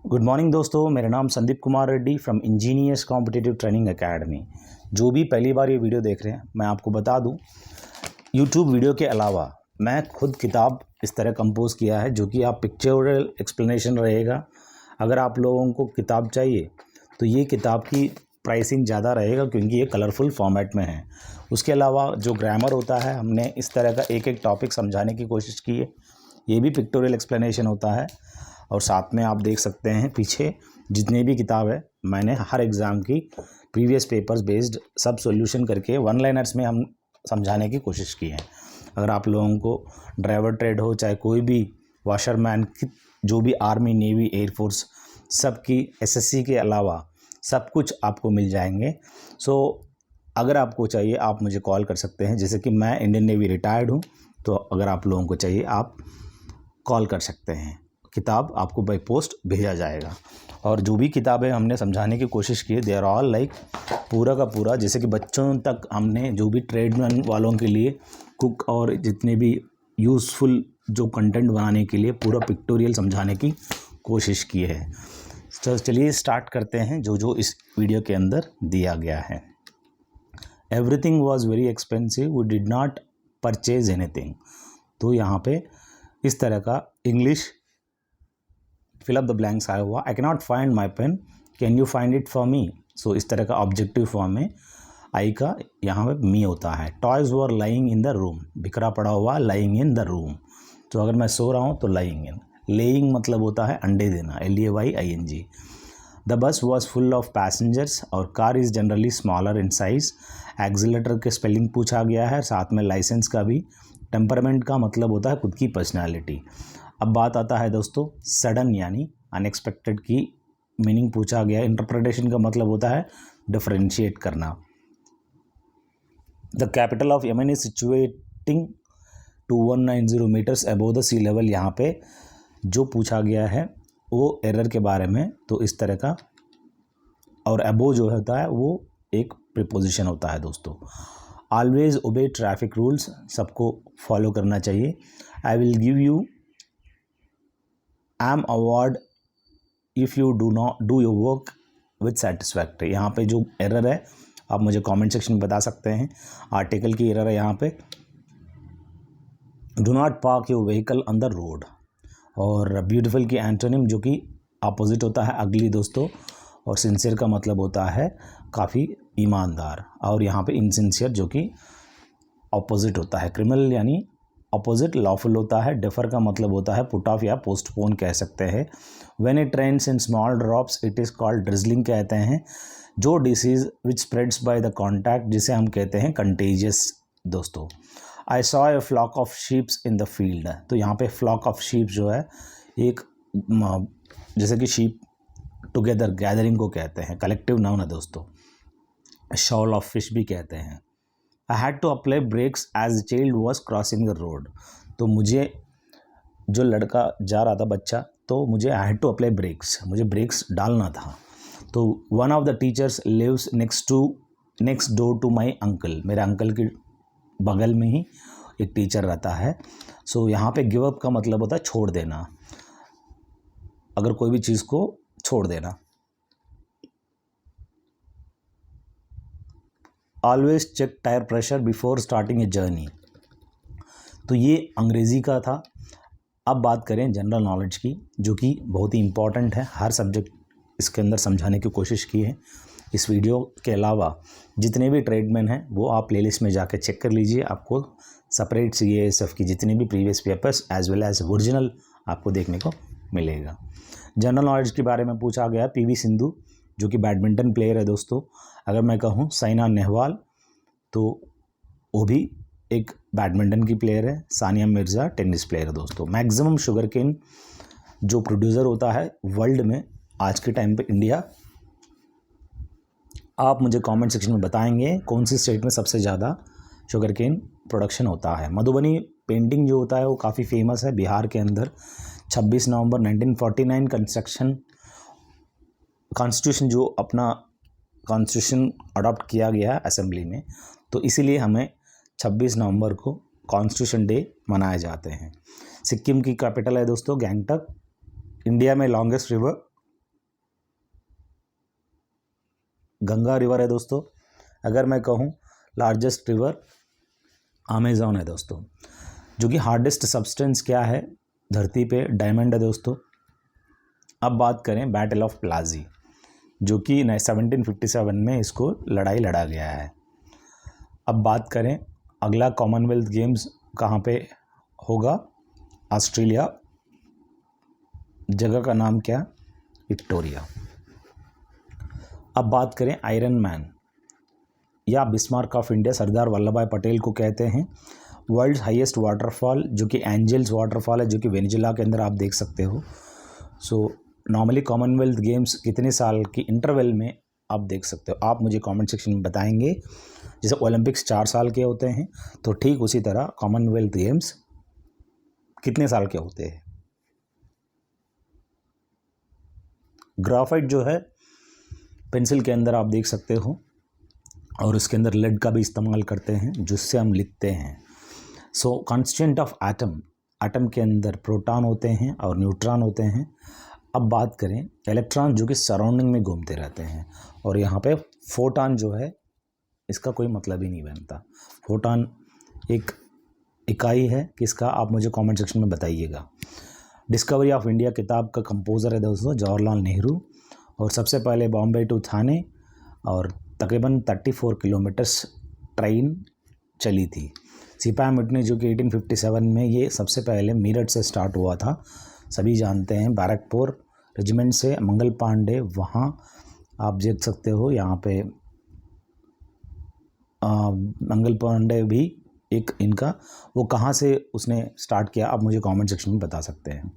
Good morning दोस्तों, मेरा नाम Sandeep Kumar Reddy from engineers competitive training academy. जो भी पहली बार ये वीडियो देख रहे हैं, मैं आपको बता दूं, यूट्यूब वीडियो के अलावा मैं खुद किताब इस तरह कंपोज किया है जो कि आप पिक्चोरल एक्सप्लेनेशन रहेगा। अगर आप लोगों को किताब चाहिए तो ये किताब की प्राइसिंग ज़्यादा रहेगा क्योंकि ये कलरफुल फॉर्मेट में है। उसके अलावा जो ग्रामर होता है, हमने इस तरह का एक एक टॉपिक समझाने की कोशिश की है। ये भी पिक्टोरियल एक्सप्लेनेशन होता है। और साथ में आप देख सकते हैं पीछे जितने भी किताब है, मैंने हर एग्ज़ाम की प्रीवियस पेपर्स बेस्ड सब सॉल्यूशन करके वन लाइनर्स में हम समझाने की कोशिश की है। अगर आप लोगों को ड्राइवर ट्रेड हो, चाहे कोई भी वाशरमैन की, जो भी आर्मी, नेवी, एयरफोर्स, सब की एसएससी के अलावा सब कुछ आपको मिल जाएंगे। सो अगर आपको चाहिए आप मुझे कॉल कर सकते हैं। जैसे कि मैं इंडियन नेवी रिटायर्ड हूँ, तो अगर आप लोगों को चाहिए आप कॉल कर सकते हैं। किताब आपको बाय पोस्ट भेजा जाएगा। और जो भी किताबें हमने समझाने की कोशिश की है, दे आर ऑल लाइक पूरा का पूरा, जैसे कि बच्चों तक हमने जो भी ट्रेडमैन वालों के लिए, कुक और जितने भी यूज़फुल जो कंटेंट बनाने के लिए पूरा पिक्टोरियल समझाने की कोशिश की है। तो चलिए स्टार्ट करते हैं जो जो इस वीडियो के अंदर दिया गया है। Everything was very expensive, we did not purchase anything. तो यहाँ पे इस तरह का English fill up the blanks आया हुआ। I cannot find my pen, can you find it for me. सो इस तरह का ऑब्जेक्टिव फॉर्म में आई का यहाँ पे मी होता है। Toys were lying in the room, बिखरा पड़ा हुआ, लाइंग इन द रूम। तो अगर मैं सो रहा हूँ तो लाइंग इन। लेइंग मतलब होता है अंडे देना, LAYING। The bus was full of passengers और car is generally smaller in size. Accelerator के स्पेलिंग पूछा गया है, साथ में लाइसेंस का भी। टेम्परामेंट का मतलब होता है खुद की पर्सनैलिटी। अब बात आता है दोस्तों सडन यानी अनएक्सपेक्टेड की मीनिंग पूछा गया। इंटरप्रिटेशन का मतलब होता है डिफरेंशिएट करना। The capital of Yemen is situating 2190 metres above the sea level. यहाँ पे जो पूछा गया है वो एरर के बारे में, तो इस तरह का। और अबोव जो होता है वो एक प्रीपोजिशन होता है दोस्तों। ऑलवेज ओबे ट्रैफिक रूल्स, सबको फॉलो करना चाहिए। I will give you an award if you do not do your work with satisfactory. यहाँ पे जो एरर है आप मुझे कमेंट सेक्शन में बता सकते हैं। आर्टिकल की एरर है यहाँ पे, do not park your vehicle on the road. और ब्यूटीफुल की एंटोनिम जो कि अपोजिट होता है अगली दोस्तों। और सिंसियर का मतलब होता है काफ़ी ईमानदार। और यहाँ पे इनसिंसियर जो कि अपोजिट होता है क्रिमिनल यानी अपोजिट लॉफुल होता है। डिफर का मतलब होता है पुट ऑफ या पोस्टपोन कह सकते हैं। When it rains in small drops it is called drizzling कहते हैं। जो disease which spreads by the contact, जिसे हम कहते हैं कंटेजियस दोस्तों। I saw a flock of sheeps in the field. तो यहाँ पे फ्लॉक ऑफ शीप जो है एक जैसे कि शीप टुगेदर गैदरिंग को कहते हैं, कलेक्टिव नाउन है दोस्तों। शॉल ऑफ फिश भी कहते हैं। I had to apply brakes as the child was crossing the road। तो मुझे जो लड़का जा रहा था बच्चा, तो मुझे I had to apply brakes, मुझे ब्रेक्स डालना था। तो one of the teachers lives next door to my uncle। मेरे अंकल के बगल में ही एक टीचर रहता है। सो यहाँ पे गिव अप का मतलब होता है छोड़ देना, अगर कोई भी चीज़ को छोड़ देना। Always check tyre pressure before starting a journey. तो ये अंग्रेज़ी का था। अब बात करें जनरल नॉलेज की, जो कि बहुत ही इम्पॉर्टेंट है। हर सब्जेक्ट इसके अंदर समझाने की कोशिश की है। इस वीडियो के अलावा जितने भी ट्रेडमैन हैं वो आप प्लेलिस्ट में जाकर चेक कर लीजिए। आपको सेपरेट CASF की जितने भी previous papers as well as original आपको देखने को मिलेगा। जनरल नॉलेज के बारे में पूछा गया PV सिंधु जो कि बैडमिंटन प्लेयर है दोस्तों। अगर मैं कहूँ साइना नेहवाल, तो वो भी एक बैडमिंटन की प्लेयर है। सानिया मिर्ज़ा टेनिस प्लेयर है दोस्तों। मैक्सिमम शुगर केन जो प्रोड्यूसर होता है वर्ल्ड में आज के टाइम पे इंडिया। आप मुझे कमेंट सेक्शन में बताएंगे कौन सी स्टेट में सबसे ज़्यादा शुगर केन प्रोडक्शन होता है। मधुबनी पेंटिंग जो होता है वो काफ़ी फेमस है बिहार के अंदर। 26 नवंबर 1949 कॉन्स्टिट्यूशन जो अपना कॉन्स्टिट्यूशन अडॉप्ट किया गया है असेंबली में, तो इसीलिए हमें 26 नवंबर को कॉन्स्टिट्यूशन डे मनाए जाते हैं। सिक्किम की कैपिटल है दोस्तों गैंगटक। इंडिया में लॉन्गेस्ट रिवर गंगा रिवर है दोस्तों। अगर मैं कहूँ लार्जेस्ट रिवर अमेज़न है दोस्तों। जो कि हार्डेस्ट सब्सटेंस क्या है धरती पे, डायमंड है दोस्तों। अब बात करें बैटल ऑफ प्लाजी, जो कि 1757 में इसको लड़ाई लड़ा गया है। अब बात करें अगला कॉमनवेल्थ गेम्स कहाँ पे होगा, ऑस्ट्रेलिया। जगह का नाम क्या, विक्टोरिया। अब बात करें आयरन मैन या Bismarck of India, Sardar Vallabh भाई पटेल को कहते हैं। वर्ल्ड हाईएस्ट वाटरफॉल जो कि एंजल्स वाटरफॉल है, जो कि वेनेजुला के अंदर आप देख सकते हो। सो नॉर्मली कॉमनवेल्थ गेम्स कितने साल की इंटरवल में आप देख सकते हो, आप मुझे कमेंट सेक्शन में बताएंगे। जैसे ओलंपिक्स 4 साल के होते हैं, तो ठीक उसी तरह कॉमनवेल्थ गेम्स कितने साल के होते हैं। ग्राफाइट जो है पेंसिल के अंदर आप देख सकते हो, और उसके अंदर लेड का भी इस्तेमाल करते हैं जिससे हम लिखते हैं। सो कांस्टेंट ऑफ एटम के अंदर प्रोटॉन होते हैं और न्यूट्रॉन होते हैं। अब बात करें इलेक्ट्रॉन जो कि सराउंडिंग में घूमते रहते हैं, और यहाँ पे फोटॉन जो है इसका कोई मतलब ही नहीं बनता। फोटॉन एक इकाई है किसका, आप मुझे कमेंट सेक्शन में बताइएगा। डिस्कवरी ऑफ इंडिया किताब का कंपोज़र है दोस्तों जवाहरलाल नेहरू, और सबसे पहले बॉम्बे टू थाने और तकरीबन 34 किलोमीटर्स ट्रेन चली थी। सिपाही मटनी जो कि 1857 में ये सबसे पहले मेरठ से स्टार्ट हुआ था, सभी जानते हैं। बैरकपुर रेजिमेंट से मंगल पांडे, वहाँ आप देख सकते हो यहाँ पे मंगल पांडे भी एक इनका, वो कहाँ से उसने स्टार्ट किया आप मुझे कमेंट सेक्शन में बता सकते हैं।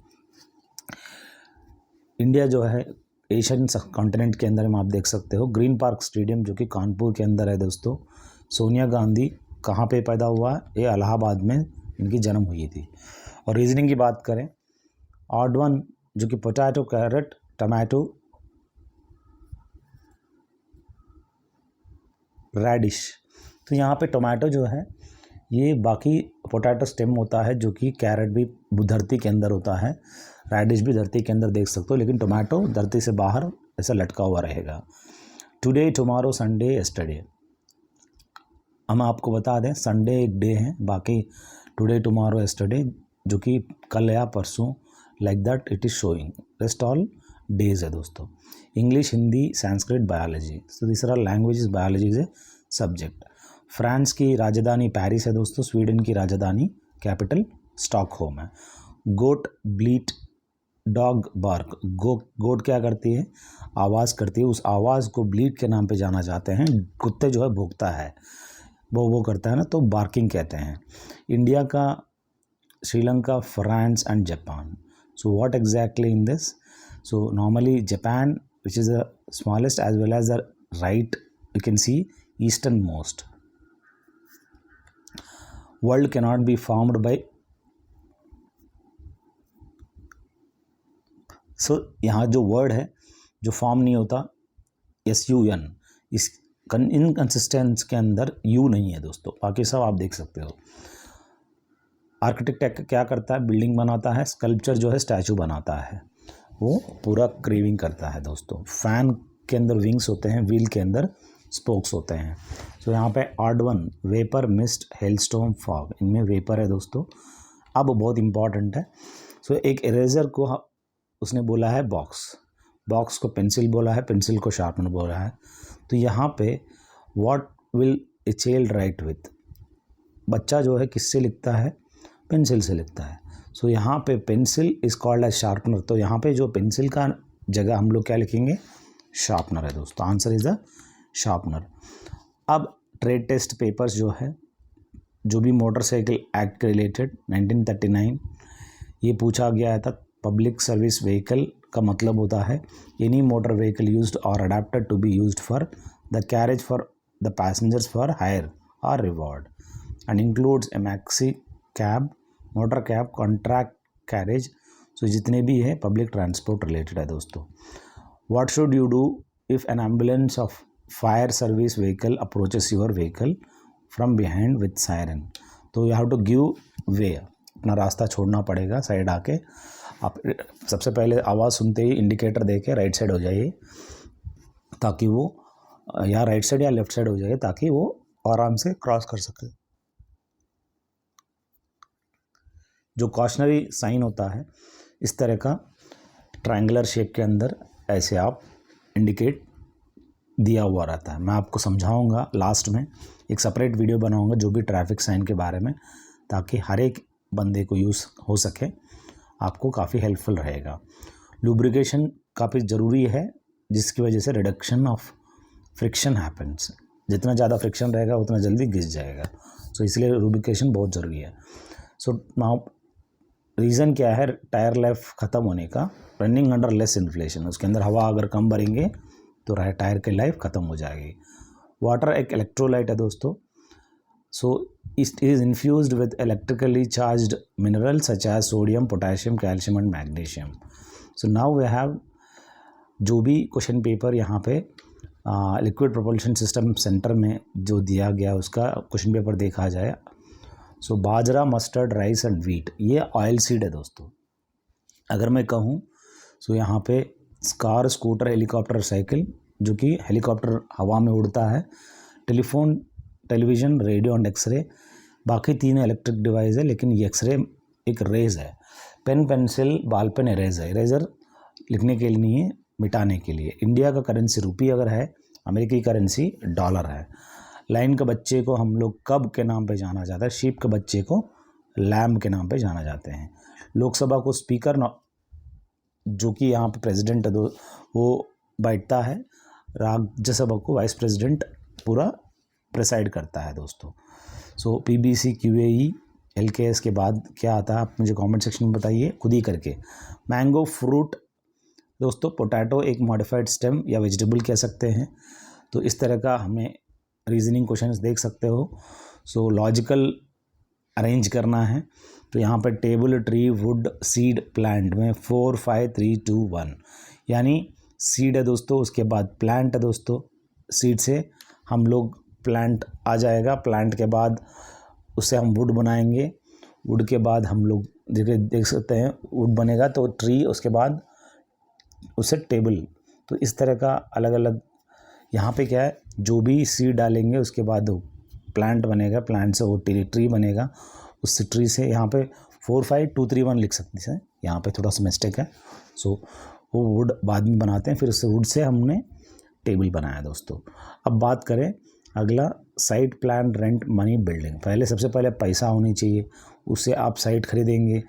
इंडिया जो है एशियन कॉन्टिनेंट के अंदर में आप देख सकते हो ग्रीन पार्क स्टेडियम जो कि कानपुर के अंदर है दोस्तों। सोनिया गांधी कहाँ पे पैदा हुआ, ये इलाहाबाद में इनकी जन्म हुई थी। और रीजनिंग की बात करें, ऑड वन जो कि पोटैटो, कैरेट, टमाटो, रेडिश। तो यहाँ पे टोमेटो जो है ये बाकी पोटैटो स्टेम होता है, जो कि कैरेट भी धरती के अंदर होता है, रेडिश भी धरती के अंदर देख सकते हो, लेकिन टोमेटो धरती से बाहर ऐसा लटका हुआ रहेगा। Today, tomorrow, Sunday, yesterday. हम आपको बता दें संडे एक डे है, बाकी टुडे, टुमारो, यस्टरडे जो कि कल या परसों, like that it is showing, rest all days है दोस्तों। English, Hindi, Sanskrit, biology. तो तीसरा language biology is a subject. France की राजधानी पेरिस है दोस्तों। स्वीडन की राजधानी कैपिटल स्टॉकहोम है। गोट ब्लीट, डॉग बार्क। गोट क्या करती है, आवाज़ करती है, उस आवाज़ को ब्लीट के नाम पे जाना जाते हैं। कुत्ते जो है भौंकता है, वो करता है ना, तो बार्किंग कहते हैं। इंडिया का, Sri Lanka, France and Japan. So what exactly in this, so normally Japan which is the smallest as well as the right you can see easternmost. World cannot be formed by, so यहाँ जो word है जो form नहीं होता, SUN, इस inconsistence के अंदर you नहीं है दोस्तों, बाकी सब आप देख सकते हो। आर्किटेक्ट क्या करता है, बिल्डिंग बनाता है। स्कल्पचर जो है स्टैचू बनाता है, वो पूरा क्रेविंग करता है दोस्तों। फैन के अंदर विंग्स होते हैं, व्हील के अंदर स्पोक्स होते हैं। तो यहाँ पे odd one, vapour, mist, hailstorm, fog, इनमें वेपर है दोस्तों। अब बहुत इंपॉर्टेंट है। सो एक इरेजर को उसने बोला है बॉक्स को पेंसिल बोला है, पेंसिल को शार्पनर बोला है। तो यहाँ पे what will a child right with, बच्चा जो है किससे लिखता है, पेंसिल से लिखता है। सो यहाँ पे pencil is called as sharpener. तो यहाँ पे जो पेंसिल का जगह हम लोग क्या लिखेंगे, शार्पनर है दोस्तों। Answer is the sharpener. अब ट्रेड टेस्ट पेपर्स जो है, जो भी मोटरसाइकिल एक्ट के रिलेटेड 1939 ये पूछा गया था। पब्लिक सर्विस व्हीकल का मतलब होता है एनी मोटर व्हीकल यूज्ड और adapted to be used for the carriage for the passengers for hire और reward and includes a maxi cab, motor cab, contract carriage. So जितने भी है पब्लिक ट्रांसपोर्ट रिलेटेड है दोस्तों। What should you do if an ambulance of fire service vehicle approaches your vehicle from behind with siren. तो you have to give way, अपना रास्ता छोड़ना पड़ेगा, साइड आके आप सबसे पहले आवाज़ सुनते ही इंडिकेटर दे के राइट साइड हो जाइए, ताकि वो या राइट साइड या लेफ्ट साइड हो जाए ताकि वो आराम से क्रॉस कर सके। जो कॉशनरी साइन होता है इस तरह का ट्रायंगुलर शेप के अंदर ऐसे आप इंडिकेट दिया हुआ रहता है। मैं आपको समझाऊंगा लास्ट में, एक सेपरेट वीडियो बनाऊंगा जो भी ट्रैफिक साइन के बारे में, ताकि हर एक बंदे को यूज़ हो सके, आपको काफ़ी हेल्पफुल रहेगा। लुब्रिकेशन काफ़ी ज़रूरी है जिसकी वजह से रिडक्शन ऑफ फ्रिक्शन हैपन्स। जितना ज़्यादा फ्रिक्शन रहेगा उतना जल्दी घिस जाएगा, सो इसलिए लुब्रिकेशन बहुत ज़रूरी है। सो नाउ रीज़न क्या है टायर लाइफ ख़त्म होने का? रनिंग अंडर लेस इन्फ्लेशन, उसके अंदर हवा अगर कम भरेंगे तो टायर की लाइफ ख़त्म हो जाएगी। वाटर एक इलेक्ट्रोलाइट है दोस्तों, so it is infused with electrically charged mineral such as sodium, potassium, calcium and magnesium. So now we have जो भी क्वेश्चन पेपर यहाँ पे लिक्विड प्रोपल्शन सिस्टम सेंटर में जो दिया गया उसका क्वेश्चन पेपर देखा जाए। सो बाजरा, मस्टर्ड, राइस एंड व्हीट, ये ऑयल सीड है दोस्तों। अगर मैं कहूँ सो यहाँ पे कार, स्कूटर, हेलीकॉप्टर, साइकिल, जो कि हेलीकॉप्टर हवा में उड़ता है, telephone, television, radio and x-ray, बाकी 3 इलेक्ट्रिक डिवाइस है, लेकिन ये एक्सरे एक रेज है। Pen, pencil, ball pen, eraser, eraser लिखने के लिए नहीं है, मिटाने के लिए। इंडिया का करेंसी रुपी अगर है, अमेरिकी करेंसी डॉलर है। लाइन के बच्चे को हम लोग कब के नाम पे जाना जाता है? शीप के बच्चे को लैम्ब के नाम पे जाना जाते हैं। लोकसभा को स्पीकर जो कि यहाँ पे प्रेसिडेंट है वो बैठता है। राज्यसभा को वाइस प्रेसिडेंट पूरा प्रेसाइड करता है दोस्तों। सो पीबीसी, क्यूएई, एलकेएस के बाद क्या आता है आप मुझे कमेंट सेक्शन में बताइए खुद ही करके। मैंगो फ्रूट दोस्तों, पोटैटो एक मॉडिफाइड स्टेम या वेजिटेबल कह सकते हैं। तो इस तरह का हमें रीजनिंग क्वेश्चंस देख सकते हो। सो लॉजिकल अरेंज करना है तो यहाँ पर table, tree, would, seed, plant में 4, 5, 3, 2, 1, यानी सीड है दोस्तों, उसके बाद प्लांट है दोस्तों। सीड से हम लोग प्लांट आ जाएगा, प्लांट के बाद उससे हम वुड बनाएंगे, वुड के बाद हम लोग देख सकते हैं वुड बनेगा तो ट्री, उसके बाद उससे टेबल। तो इस तरह का अलग अलग यहाँ पे क्या है, जो भी सीड डालेंगे उसके बाद वो प्लांट बनेगा, प्लांट से वो ट्री बनेगा, उससे ट्री से यहाँ पे 4, 5, 2, 3, 1 लिख सकते हैं। यहाँ पे थोड़ा सा मिस्टेक है। सो वो वुड बाद में बनाते हैं, फिर उससे वुड से हमने टेबल बनाया दोस्तों। अब बात करें अगला, site, plan, rent, money, building. पहले सबसे पहले पैसा होनी चाहिए, उससे आप साइट खरीदेंगे,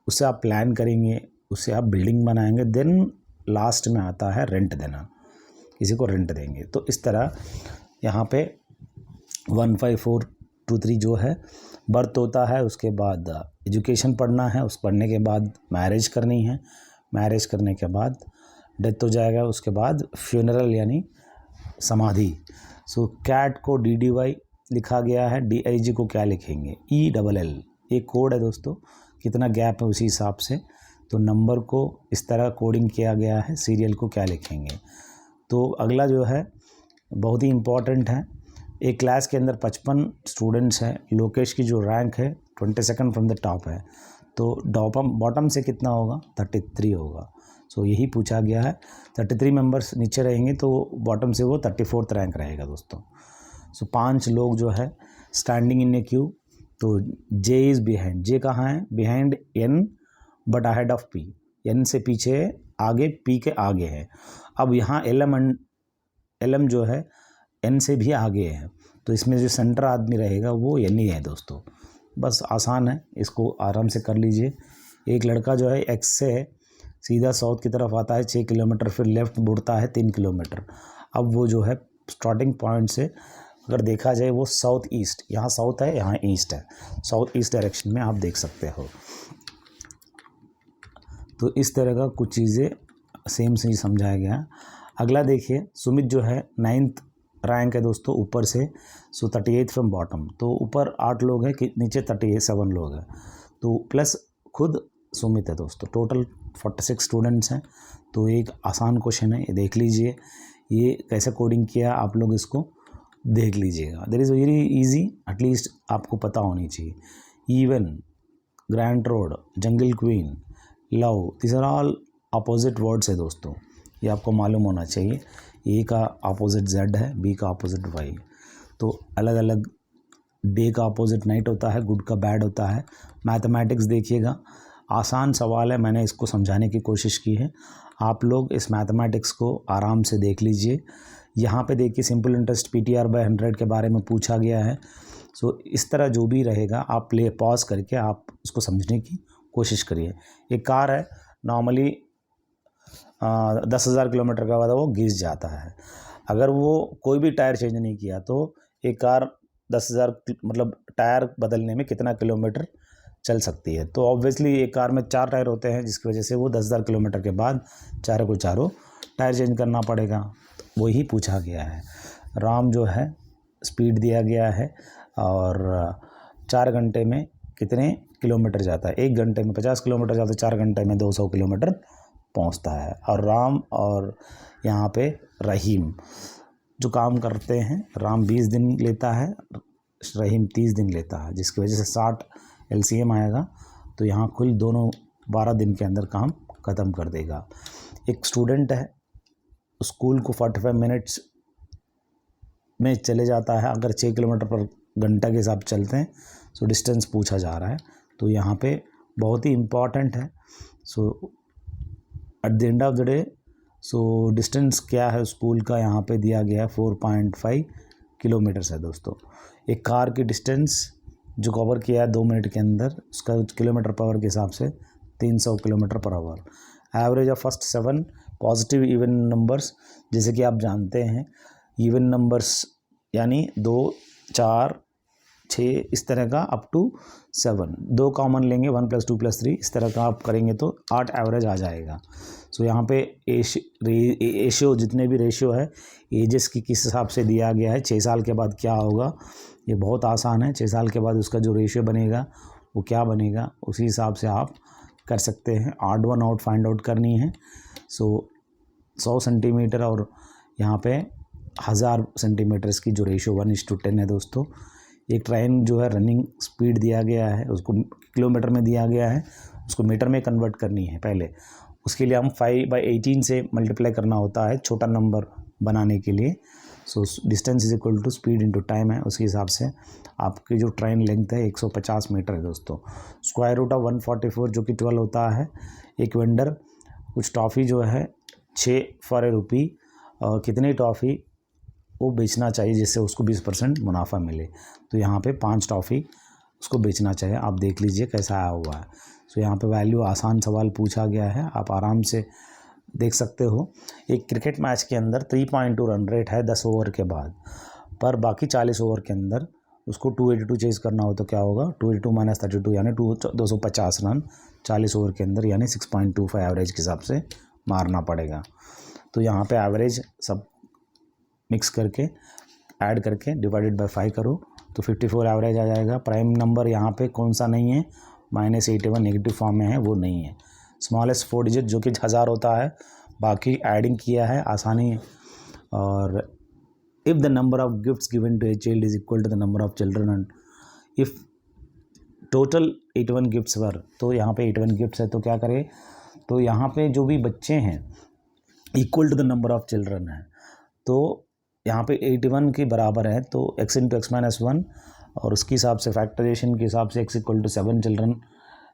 उससे आप प्लान करेंगे, उससे आप बिल्डिंग बनाएंगे, देन लास्ट में आता है रेंट देना, किसी को रेंट देंगे। तो इस तरह यहाँ पे 1, 5, 4, 2, 3 जो है बर्थ होता है, उसके बाद एजुकेशन पढ़ना है, उस पढ़ने के बाद मैरिज करनी है, मैरिज करने के बाद डेथ हो जाएगा, उसके बाद फ्यूनरल यानी समाधि। सो कैट को DDY लिखा गया है, DIG को क्या लिखेंगे? ELL। एक कोड है दोस्तों, कितना गैप है उसी हिसाब से, तो नंबर को इस तरह कोडिंग किया गया है, सीरियल को क्या लिखेंगे। तो अगला जो है बहुत ही इम्पॉर्टेंट है। एक क्लास के अंदर 55 स्टूडेंट्स हैं, लोकेश की जो रैंक है 22nd फ्रॉम द टॉप है, तो बॉटम से कितना होगा? 33 होगा। सो यही पूछा गया है। 33 मेंबर्स नीचे रहेंगे तो बॉटम से वो 34th रैंक रहेगा दोस्तों। सो 5 लोग जो है स्टैंडिंग इन ए क्यू, तो J इज़ बिहाइंड। J कहाँ है? Behind N but ahead of P। N से पीछे, आगे, P के आगे है। अब यहाँ LM जो है N से भी आगे है, तो इसमें जो सेंटर आदमी रहेगा वो N ही है दोस्तों। बस आसान है, इसको आराम से कर लीजिए। एक लड़का जो है X से सीधा साउथ की तरफ आता है 6 किलोमीटर, फिर लेफ़्ट मुड़ता है 3 किलोमीटर। अब वो जो है स्टार्टिंग पॉइंट से अगर देखा जाए वो साउथ ईस्ट, यहाँ साउथ है, यहाँ ईस्ट है, साउथ ईस्ट डायरेक्शन में आप देख सकते हो। तो इस तरह का कुछ चीज़ें सेम से ही समझाया गया। अगला देखिए, सुमित जो है 9th रैंक है दोस्तों ऊपर से, सो 38 फ्रॉम बॉटम। तो ऊपर 8 लोग हैं कि नीचे 37 लोग हैं, तो प्लस खुद सुमित है दोस्तों। टोटल 46 स्टूडेंट्स हैं। तो एक आसान क्वेश्चन है, ये देख लीजिए, ये कैसे कोडिंग किया आप लोग इसको देख लीजिएगा। There is very easy, at least आपको पता होनी चाहिए। Even, grand road, jungle queen, love, this are all opposite words है दोस्तों। ये आपको मालूम होना चाहिए। ए का अपोजिट जेड है, बी का अपोजिट वाई, तो अलग अलग डे का अपोजिट नाइट होता है, गुड का बैड होता है। मैथमेटिक्स देखिएगा, आसान सवाल है, मैंने इसको समझाने की कोशिश की है। आप लोग इस मैथमेटिक्स को आराम से देख लीजिए। यहाँ पे देखिए सिंपल इंटरेस्ट PTR/100 के बारे में पूछा गया है। सो इस तरह जो भी रहेगा आप पॉज करके आप उसको समझने की कोशिश करिए। एक कार है, नॉर्मली 10,000 किलोमीटर का बाद वो घिस जाता है। अगर वो कोई भी टायर चेंज नहीं किया तो एक कार 10,000 मतलब टायर बदलने में कितना किलोमीटर चल सकती है। तो ऑब्वियसली एक कार में 4 टायर होते हैं, जिसकी वजह से वो 10,000 किलोमीटर के बाद चारों को चारों टायर चेंज करना पड़ेगा। तो वही पूछा गया है। राम जो है स्पीड दिया गया है और 4 घंटे में कितने किलोमीटर जाता है। 1 घंटे में 50 किलोमीटर जाता है, 4 घंटे में 200 किलोमीटर पहुंचता है। और राम और यहाँ पे रहीम जो काम करते हैं, राम 20 दिन लेता है, रहीम 30 दिन लेता है, जिसकी वजह से 60 LCM आएगा। तो यहाँ कुल दोनों 12 दिन के अंदर काम ख़त्म कर देगा। एक स्टूडेंट है, स्कूल को 45 मिनट्स में चले जाता है, अगर 6 किलोमीटर पर घंटा के हिसाब चलते हैं। सो डिस्टेंस पूछा जा रहा है, तो यहाँ पे बहुत ही इम्पॉर्टेंट है। So at the end of the day so distance क्या है स्कूल का, यहाँ पे दिया गया है 4.5 किलोमीटर्स है दोस्तों। एक कार की डिस्टेंस जो कवर किया है 2 मिनट के अंदर, उसका किलोमीटर पर आवर के हिसाब से 300 kilometre per hour. Average of first 7 positive even numbers, जैसे कि आप जानते हैं इवन नंबर्स यानी 2, 4, 6 इस तरह का अप टू 7, 2 कॉमन लेंगे 1 + 2 + 3 इस तरह का आप करेंगे तो 8 एवरेज आ जाएगा। सो यहाँ पे रेशियो जितने भी रेशियो है एजेस की किस हिसाब से दिया गया है। 6 साल के बाद क्या होगा, ये बहुत आसान है। 6 साल के बाद उसका जो रेशियो बनेगा वो क्या बनेगा, उसी हिसाब से आप कर सकते हैं। Odd one out find out करनी है। सो 100 सेंटीमीटर और यहाँ पे 1000 सेंटीमीटर्स की जो रेशियो 1:10 है दोस्तों। एक ट्रेन जो है रनिंग स्पीड दिया गया है, उसको किलोमीटर में दिया गया है, उसको मीटर में कन्वर्ट करनी है पहले। उसके लिए हम 5/18 से मल्टीप्लाई करना होता है छोटा नंबर बनाने के लिए। So distance is equal to speed into time है, उसी हिसाब से आपकी जो ट्रेन लेंथ है 150 मीटर है दोस्तों। स्क्वायर रूट ऑफ 144 जो कि 12 होता है। एक वेंडर कुछ टॉफ़ी जो है 6 फॉर ₹1 और कितनी टॉफ़ी वो बेचना चाहिए जिससे उसको 20% मुनाफा मिले। तो यहाँ पे 5 टॉफ़ी उसको बेचना चाहिए। आप देख लीजिए कैसा आया हुआ है। सो यहाँ पे वैल्यू आसान सवाल पूछा गया है, आप आराम से देख सकते हो। एक क्रिकेट मैच के अंदर 3.2 रन रेट है 10 ओवर के बाद, पर बाकी 40 ओवर के अंदर उसको 282 चेज़ करना हो तो क्या होगा, 282 - 32 यानी 250 रन 40 ओवर के अंदर यानी 6.25 एवरेज के हिसाब से मारना पड़ेगा। तो यहाँ पे एवरेज सब मिक्स करके ऐड करके डिवाइडेड बाय 5 करो तो 54 एवरेज आ जाएगा। प्राइम नंबर यहाँ पे कौन सा नहीं है, -81 नेगेटिव फॉर्म में है, वो नहीं है। स्मॉलेस्ट 4 डिजिट जो कि 1000 होता है, बाकी एडिंग किया है, आसानी है। और if the number of gifts given to a child is equal to the number of children and if total 81 gifts were, तो यहाँ पे 81 गिफ्ट्स है तो क्या करें, तो यहाँ पे जो भी बच्चे हैं equal to the number of children है, तो यहाँ पे 81 के बराबर है तो x × x - 1 और उसके हिसाब से फैक्टराइजेशन के हिसाब से x = 7 चिल्ड्रन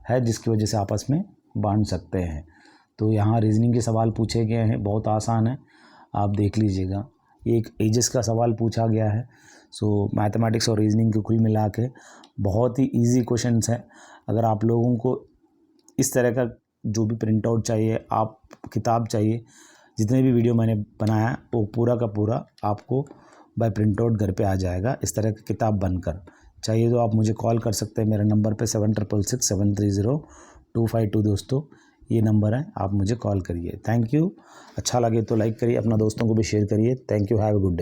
है, जिसकी वजह से आपस में बांट सकते हैं। तो यहाँ रीजनिंग के सवाल पूछे गए हैं, बहुत आसान है, आप देख लीजिएगा। एक एजेस का सवाल पूछा गया है। सो मैथमेटिक्स और रीजनिंग को कुल मिला के बहुत ही ईजी क्वेश्चंस है। अगर आप लोगों को इस तरह का जो भी प्रिंट आउट चाहिए, आप किताब चाहिए, जितने भी वीडियो मैंने बनाया वो पूरा का पूरा आपको बाय प्रिंट आउट घर पे आ जाएगा इस तरह की किताब बनकर। चाहिए तो आप मुझे कॉल कर सकते हैं मेरे नंबर पे 7666730252 दोस्तों, ये नंबर है, आप मुझे कॉल करिए। Thank you. अच्छा लगे तो लाइक करिए, अपना दोस्तों को भी शेयर करिए। Thank you, have a good day.